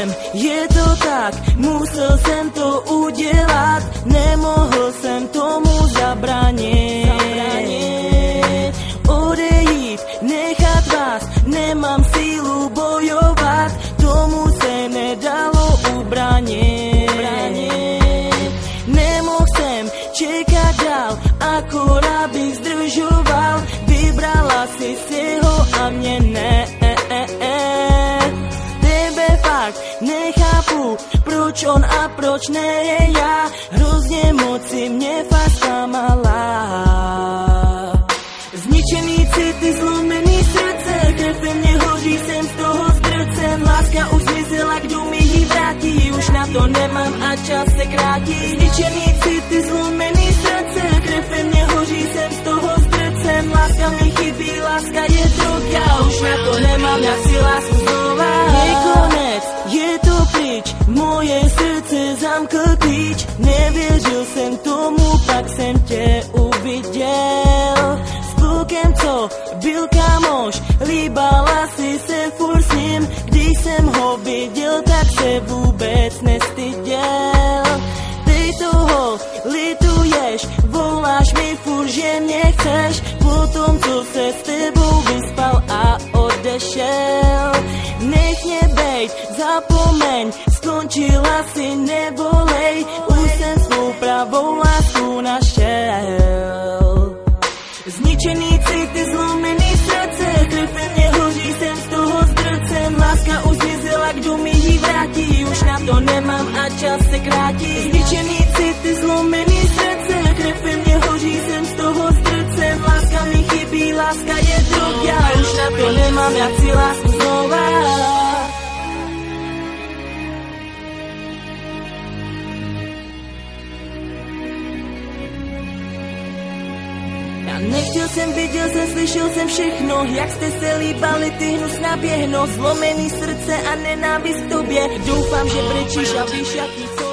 jsem, je to tak, musel jsem to udělat, nemohl jsem tomu zabránit. Odejít, nechat vás, nemám sílu bojovat, tomu se nedalo ubránit. Nemohl jsem čekat dál, akorát bych zdržoval, vybrala si ho a mě ne. Tebe fakt nechápu, proč on a proč ne já, hrozně moc si mě fakt zklamala. Zničený city, zlomený srdce, krev ve mně hoří, jsem z toho zdrcen, láska už zmizela, kdo mi ji vrátí, už na to nemám a čas se krátí. Zničený city, zlomený srdce, krev ve mně hoří, jsem z toho zdrcen, láska mi chybí, láska je droga, už na to nemám, jak si lásku znova. Je konec, je to pryč, moje srdce zamkl klíč, nevěřil jsem tomu, pak jsem tě uviděl. Klukem, co byl kámoš, líbala si se furt s ním, když jsem ho viděl, tak se vůbec nestyděl. Ty toho lituješ, voláš mi furt, že mě chceš, potom co se s tebou vyspal a odešel. Nech mě bejt, zapomeň, skončila si, nevolej, už jsem svou pravou lásku našel. Zničený city, zlomený srdce, krev ve mně hoří, jsem z toho zdrcen, láska už zmizela, kdo mi ji vrátí, už na to nemám a čas se krátí. Zničený city, zlomený srdce, krev ve mně hoří, jsem z toho zdrcen, láska mi chybí, láska je droga, už na to nemám, jak si lásku znova. Nechtěl jsem, viděl jsem, slyšel jsem všechno, jak jste se líbali, ty hnusná běhno, zlomený srdce a nenávist k tobě, doufám, že brečíš a víš, jaký to